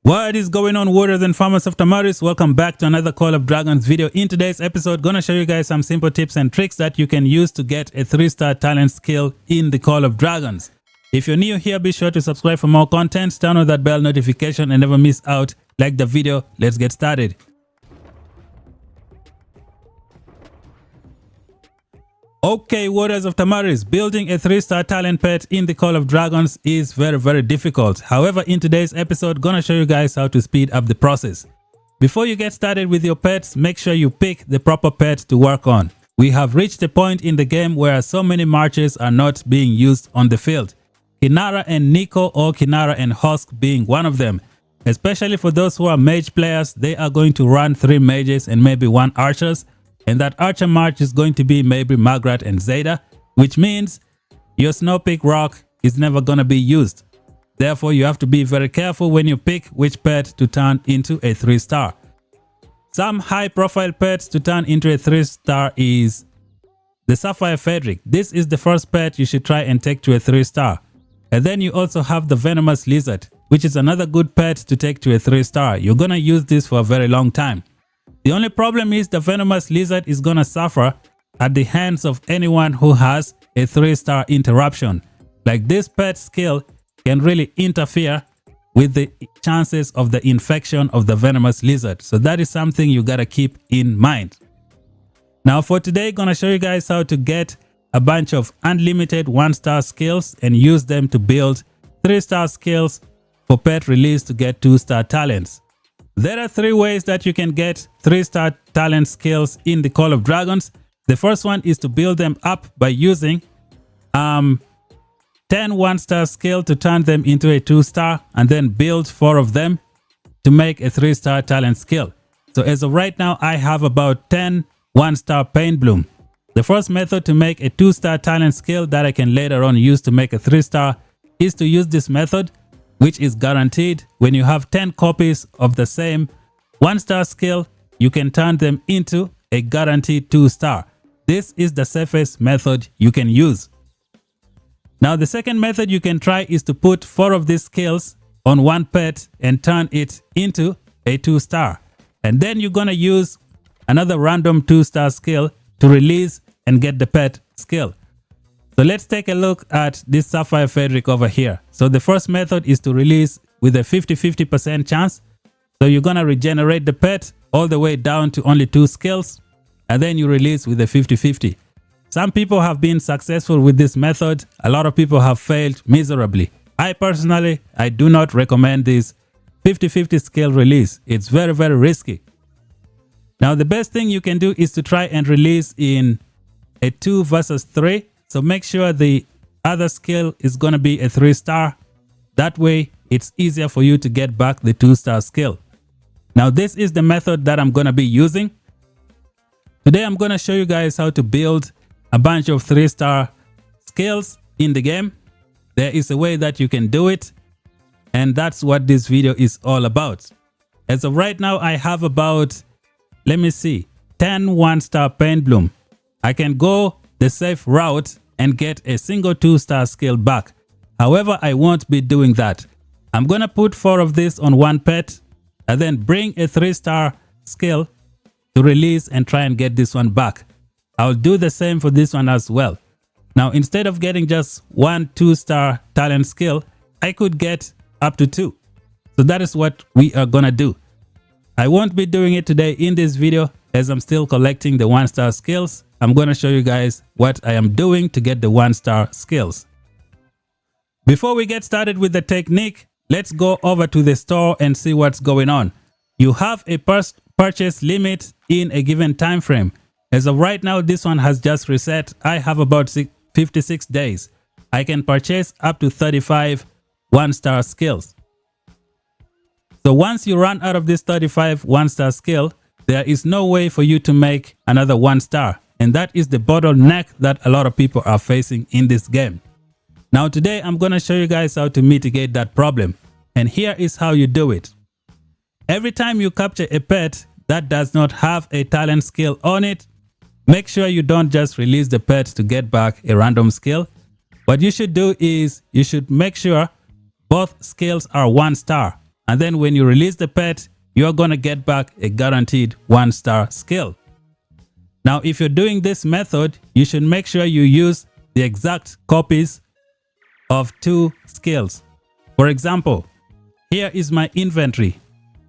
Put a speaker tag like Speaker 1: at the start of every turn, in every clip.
Speaker 1: What is going on, warriors and farmers of Tamaris? Welcome back to another Call of Dragons video. In today's episode, gonna show you guys some simple tips and tricks that you can use to get a 3-star talent skill in the Call of Dragons. If you're new here, be sure to subscribe for more content, turn on that bell notification and never miss out. Like the video. Let's get started. Okay, warriors of Tamaris, building a 3-star talent pet in the Call of Dragons is very difficult. However, in today's episode, gonna show you guys how to speed up the process. Before you get started with your pets, make sure you pick the proper pet to work on. We have reached a point in the game where so many marches are not being used on the field. Kinara and Nico or Kinara and Husk being one of them. Especially for those who are mage players, they are going to run 3 mages and maybe 1 archers. And that archer march is going to be maybe Margaret and Zeta, which means your Snowpeak Rock is never going to be used. Therefore, you have to be very careful when you pick which pet to turn into a 3-star. Some high-profile pets to turn into a 3-star is the Sapphire Frederick. This is the first pet you should try and take to a 3-star. And then you also have the Venomous Lizard, which is another good pet to take to a 3-star. You're going to use this for a very long time. The only problem is the Venomous Lizard is gonna suffer at the hands of anyone who has a 3-star interruption. Like this pet skill can really interfere with the chances of the infection of the Venomous Lizard. So that is something you gotta keep in mind. Now for today, gonna show you guys how to get a bunch of unlimited 1-star skills and use them to build 3-star skills for pet release to get 2-star talents. There are 3 ways that you can get 3-star talent skills in the Call of Dragons. The first one is to build them up by using 10 1-star skill to turn them into a 2-star and then build 4 of them to make a 3-star talent skill. So as of right now, I have about 10 1-star Paint Bloom. The first method to make a 2-star talent skill that I can later on use to make a 3-star is to use this method, which is guaranteed. When you have 10 copies of the same 1-star skill, you can turn them into a guaranteed 2-star. This is the safest method you can use. Now the second method you can try is to put 4 of these skills on one pet and turn it into a 2-star. And then you're gonna use another random 2-star skill to release and get the pet skill. So let's take a look at this Sapphire Frederick over here. So the first method is to release with a 50% chance. So you're gonna regenerate the pet all the way down to only 2 skills, and then you release with a 50-50. Some people have been successful with this method. A lot of people have failed miserably. I personally, I do not recommend this 50-50 skill release. It's very risky. Now the best thing you can do is to try and release in a 2 versus 3. So make sure the other skill is going to be a 3-star. That way, it's easier for you to get back the 2-star skill. Now, this is the method that I'm going to be using. Today, I'm going to show you guys how to build a bunch of 3-star skills in the game. There is a way that you can do it. And that's what this video is all about. As of right now, I have about, let me see, 10 1-star Paint Bloom. I can go the safe route and get a single 2-star skill back. However, I won't be doing that. I'm gonna put 4 of this on one pet and then bring a 3-star skill to release and try and get this one back. I'll do the same for this one as well. Now, instead of getting just 1 2-star talent skill, I could get up to 2. So that is what we are gonna do. I won't be doing it today in this video as I'm still collecting the 1-star skills. I'm going to show you guys what I am doing to get the 1-star skills. Before we get started with the technique, let's go over to the store and see what's going on. You have a purchase limit in a given time frame. As of right now, this one has just reset. I have about 56 days. I can purchase up to 35 1-star skills. So once you run out of this 35 1-star skill, there is no way for you to make another 1-star. And that is the bottleneck that a lot of people are facing in this game. Now today, I'm going to show you guys how to mitigate that problem. And here is how you do it. Every time you capture a pet that does not have a talent skill on it, make sure you don't just release the pet to get back a random skill. What you should do is you should make sure both skills are 1-star. And then when you release the pet, you're going to get back a guaranteed 1-star skill. Now, if you're doing this method, you should make sure you use the exact copies of 2 skills. For example, here is my inventory.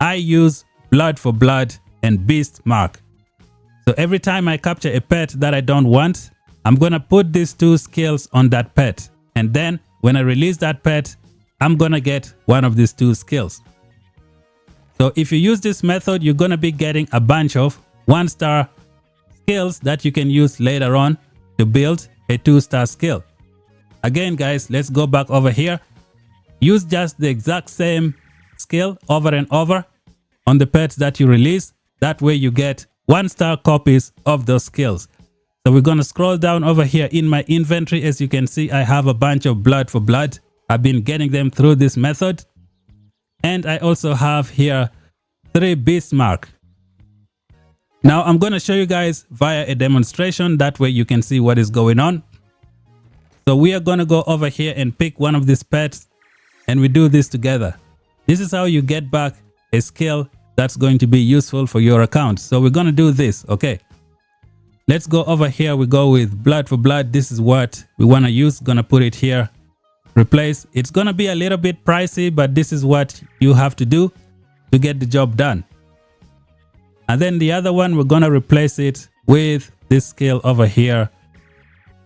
Speaker 1: I use blood for blood and beast mark. So every time I capture a pet that I don't want, I'm going to put these 2 skills on that pet. And then when I release that pet, I'm going to get one of these 2 skills. So if you use this method, you're going to be getting a bunch of 1-star skills that you can use later on to build a 2-star skill. Again, guys, let's go back over here. Use just the exact same skill over and over on the pets that you release. That way you get 1-star copies of those skills. So we're going to scroll down over here in my inventory. As you can see, I have a bunch of blood for blood. I've been getting them through this method. And I also have here 3 beast mark. Now I'm going to show you guys via a demonstration. That way you can see what is going on. So we are going to go over here and pick one of these pets. And we do this together. This is how you get back a skill that's going to be useful for your account. So we're going to do this. Okay. Let's go over here. We go with blood for blood. This is what we want to use. Gonna put it here. Replace. It's gonna be a little bit pricey, but this is what you have to do to get the job done. And then the other one, we're gonna replace it with this skill over here,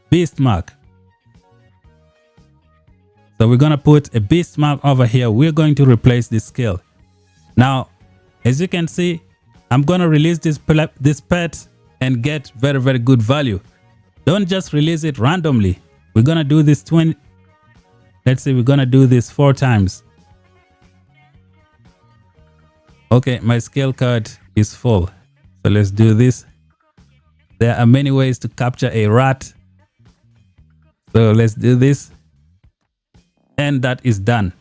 Speaker 1: beast mark. So we're gonna put a beast mark over here. We're going to replace this skill. Now, as you can see, I'm gonna release this pet and get very, very good value. Don't just release it randomly. We're gonna do this 20. Let's say we're gonna do this 4 times. Okay, my skill card is full. So let's do this. There are many ways to capture a rat. So let's do this. And that is done.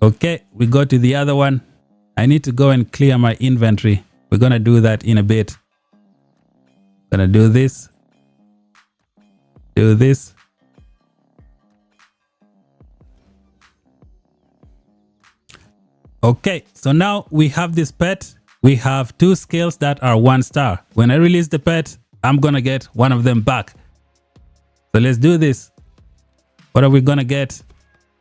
Speaker 1: Okay, we go to the other one. I need to go and clear my inventory. We're going to do that in a bit. Gonna do this. Do this. Okay, so now we have this pet. We have 2 skills that are 1-star. When I release the pet, I'm going to get one of them back. So let's do this. What are we going to get?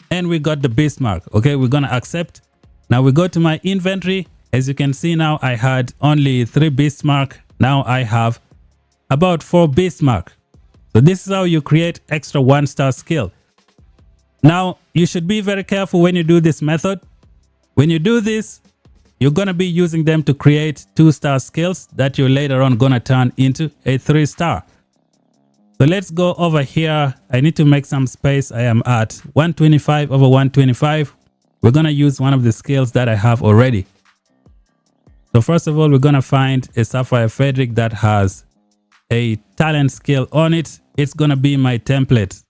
Speaker 1: And we got the beast mark. Okay, we're going to accept. Now we go to my inventory. As you can see now, I had only 3 beast mark. Now I have about 4 beast mark. So this is how you create extra 1-star skill. Now you should be very careful when you do this method. When you do this, you're going to be using them to create 2-star skills that you're later on going to turn into a 3-star. So let's go over here. I need to make some space. I am at 125 over 125. We're going to use one of the skills that I have already. So first of all, we're going to find a Sapphire Fabric that has a talent skill on it. It's going to be my template.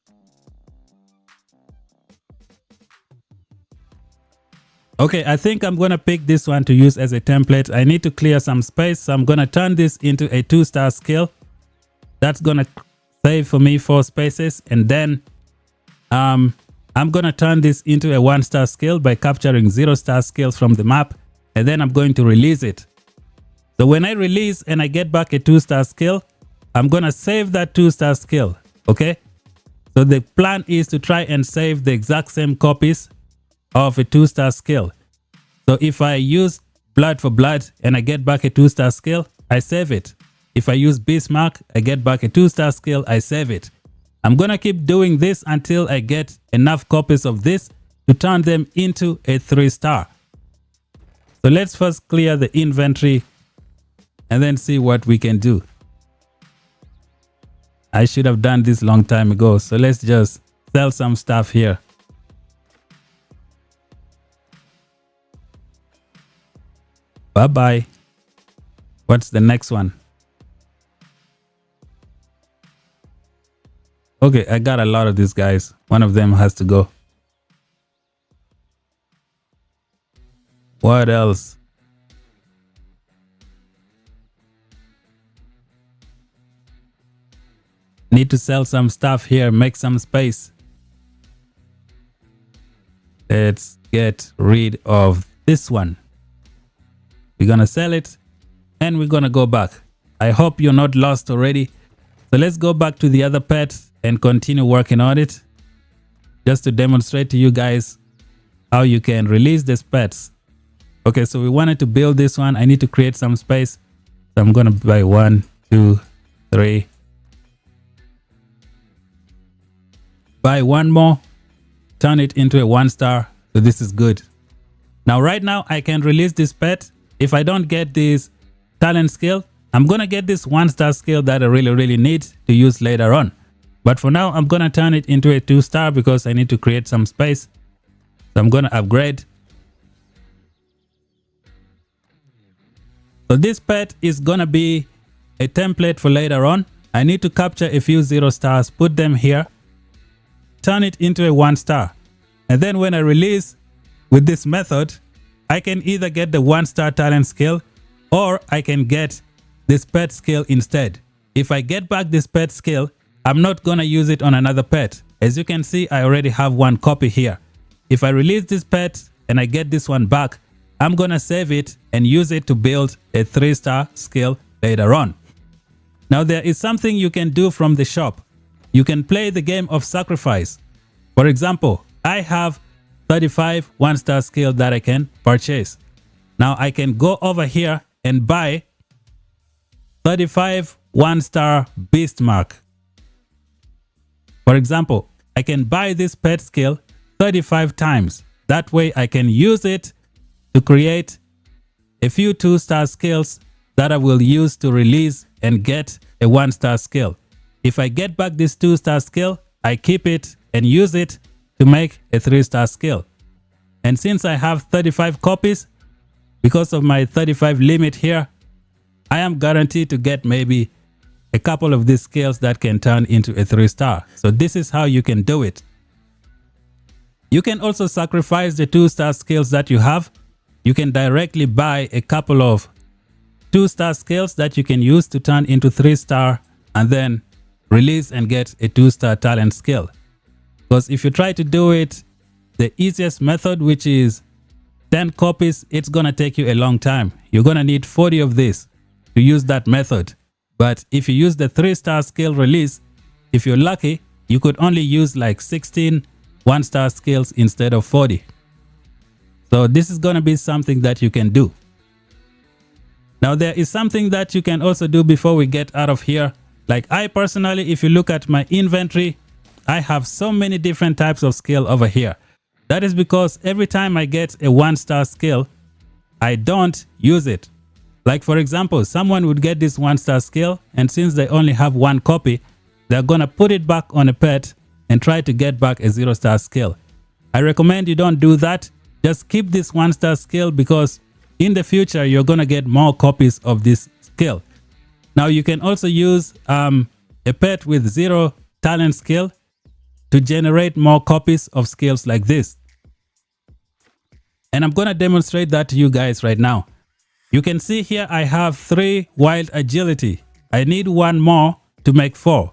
Speaker 1: Okay, I think I'm going to pick this one to use as a template. I need to clear some space. So I'm going to turn this into a 2-star skill. That's going to save for me 4 spaces. And then I'm going to turn this into a 1-star skill by capturing 0-star skills from the map. And then I'm going to release it. So when I release and I get back a 2-star skill, I'm going to save that 2-star skill. Okay. So the plan is to try and save the exact same copies of a 2-star skill. So if I use blood for blood and I get back a 2-star skill, I save it. If I use beast mark, I get back a 2-star skill, I save it. I'm going to keep doing this until I get enough copies of this to turn them into a 3-star. So let's first clear the inventory and then see what we can do. I should have done this long time ago. So let's just sell some stuff here. Bye-bye. What's the next one? Okay, I got a lot of these guys. One of them has to go. What else? Need to sell some stuff here, make some space. Let's get rid of this one. We're gonna sell it and we're gonna go back. I hope you're not lost already. So let's go back to the other pet and continue working on it, just to demonstrate to you guys how you can release these pets. Okay, so we wanted to build this one. I need to create some space. So I'm gonna buy 1, 2, 3. Buy one more, turn it into a 1-star. So this is good. Now right now I can release this pet. If I don't get this talent skill, I'm gonna get this 1-star skill that I really need to use later on. But for now I'm gonna turn it into a 2-star because I need to create some space. So I'm gonna upgrade. So this pet is gonna be a template for later on. I need to capture a few 0 stars, put them here, turn it into a 1-star. And then when I release with this method, I can either get the 1-star talent skill or I can get this pet skill instead. If I get back this pet skill, I'm not gonna use it on another pet. As you can see, I already have one copy here. If I release this pet and I get this one back, I'm gonna save it and use it to build a 3-star skill later on. Now there is something you can do from the shop. You can play the game of sacrifice. For example, I have 35 1-star skill that I can purchase. Now I can go over here and buy 35 1-star beast mark. For example, I can buy this pet skill 35 times. That way I can use it to create a few 2-star skills that I will use to release and get a 1-star skill. If I get back this 2-star skill, I keep it and use it to make a 3-star skill. And since I have 35 copies, because of my 35 limit here, I am guaranteed to get maybe a couple of these skills that can turn into a 3-star. So this is how you can do it. You can also sacrifice the 2-star skills that you have. You can directly buy a couple of 2-star skills that you can use to turn into 3-star and then release and get a 2-star talent skill. Because if you try to do it the easiest method, which is 10 copies, it's gonna take you a long time. You're gonna need 40 of this to use that method. But if you use the 3-star skill release, if you're lucky, you could only use like 16 1-star skills instead of 40. So this is gonna be something that you can do. Now there is something that you can also do before we get out of here. Like I personally, if you look at my inventory, I have so many different types of skill over here. That is because every time I get a 1-star skill, I don't use it. Like for example, someone would get this 1-star skill, and since they only have one copy, they're gonna put it back on a pet and try to get back a 0-star skill. I recommend you don't do that. Just keep this 1-star skill because in the future, you're gonna get more copies of this skill. Now you can also use a pet with 0 talent skill to generate more copies of skills like this. And I'm gonna demonstrate that to you guys right now. You can see here I have 3 wild agility. I need one more to make 4.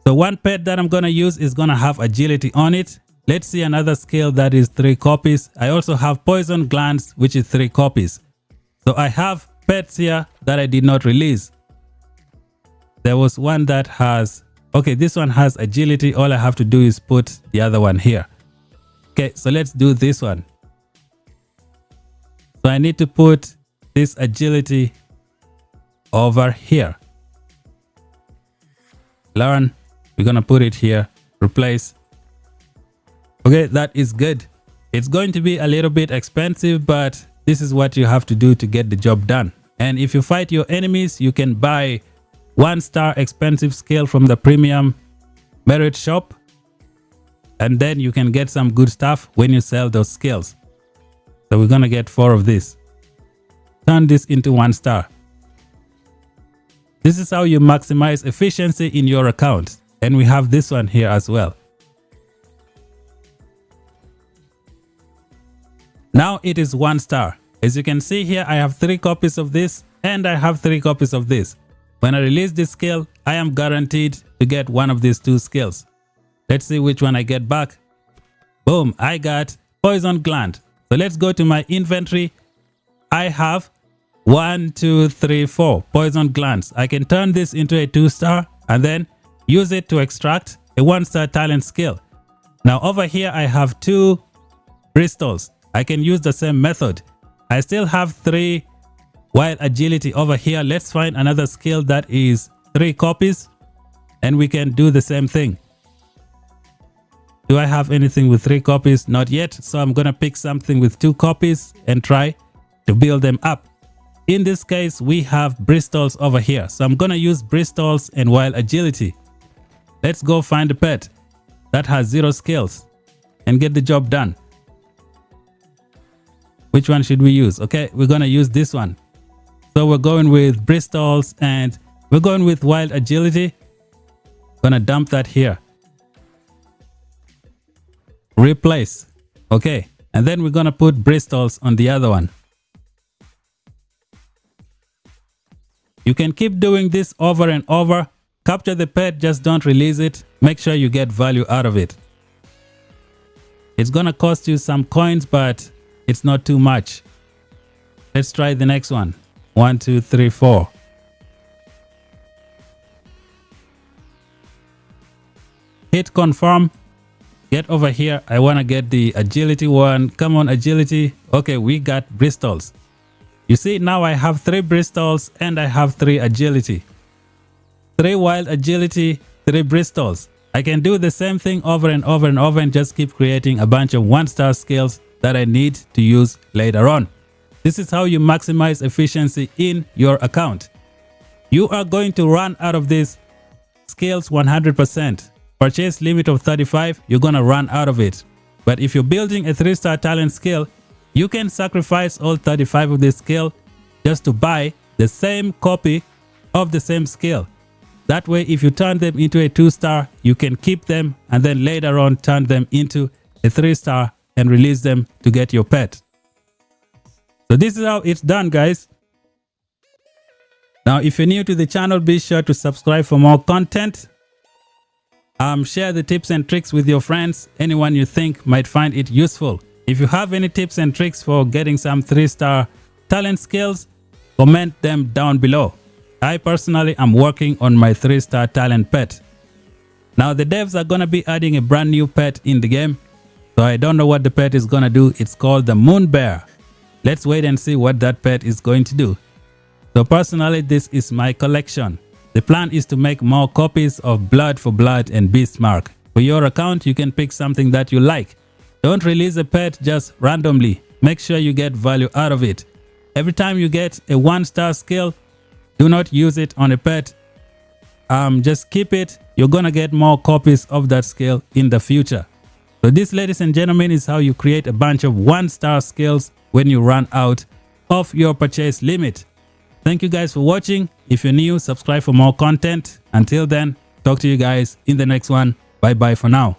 Speaker 1: So one pet that I'm gonna use is gonna have agility on it. Let's see another skill that is 3 copies. I also have poison glands, which is 3 copies. So I have pets here that I did not release. There was one that has, okay, this one has agility. All I have to do is put the other one here. Okay, so let's do this one. So I need to put this agility over here. Learn, we're gonna put it here, replace. Okay, that is good. It's going to be a little bit expensive, but this is what you have to do to get the job done. And if you fight your enemies, you can buy 1-star expensive skill from the premium merit shop, and then you can get some good stuff when you sell those skills. So we're gonna get 4 of this. Turn this into 1-star. This is how you maximize efficiency in your account. And we have this one here as well. Now it is 1-star. As you can see here, I have 3 copies of this and I have 3 copies of this. When I release this skill, I am guaranteed to get one of these 2 skills. Let's see which one I get back. Boom, I got poison gland. So let's go to my inventory. I have 1, 2, 3, 4 poison glands. I can turn this into a 2-star and then use it to extract a 1-star talent skill. Now over here I have 2 bristles. I can use the same method. I still have 3 wild agility over here. Let's find another skill that is 3 copies and we can do the same thing. Do I have anything with 3 copies? Not yet. So I'm gonna pick something with 2 copies and try to build them up. In this case we have bristles over here, so I'm gonna use bristles and wild agility. Let's go find a pet that has 0 skills and get the job done. Which one should we use? Okay, we're gonna use this one. So we're going with bristles and we're going with wild agility. Gonna dump that here. Replace. Okay, and then we're gonna put bristles on the other one. You can keep doing this over and over. Capture the pet, just don't release it. Make sure you get value out of it. It's gonna cost you some coins, but it's not too much. Let's try the next one. 1, 2, 3, 4. Hit confirm. Get over here. I want to get the agility one. Come on, agility. Okay, we got bristles. You see, now I have 3 bristles and I have 3 agility. 3 wild agility, 3 bristles. I can do the same thing over and over and over and just keep creating a bunch of 1-star skills that I need to use later on. This is how you maximize efficiency in your account. You are going to run out of these skills 100%. Purchase limit of 35, you're gonna run out of it. But if you're building a 3-star talent skill, you can sacrifice all 35 of this skill just to buy the same copy of the same skill. That way, if you turn them into a 2-star, you can keep them and then later on turn them into a 3-star and release them to get your pet. So this is how it's done, guys. Now, if you're new to the channel, be sure to subscribe for more content. Share the tips and tricks with your friends, anyone you think might find it useful. If you have any tips and tricks for getting some 3-star talent skills, comment them down below. I personally am working on my 3-star talent pet. Now the devs are gonna be adding a brand new pet in the game, so I don't know what the pet is gonna do. It's called the moon bear. Let's wait and see what that pet is going to do. So personally, this is my collection. The plan is to make more copies of Blood for Blood and Beastmark. For your account, you can pick something that you like. Don't release a pet just randomly. Make sure you get value out of it. Every time you get a 1-star skill, do not use it on a pet. Just keep it. You're gonna get more copies of that skill in the future. So this, ladies and gentlemen, is how you create a bunch of 1-star skills when you run out of your purchase limit. Thank you guys for watching. If you're new, subscribe for more content. Until then, talk to you guys in the next one. Bye bye for now.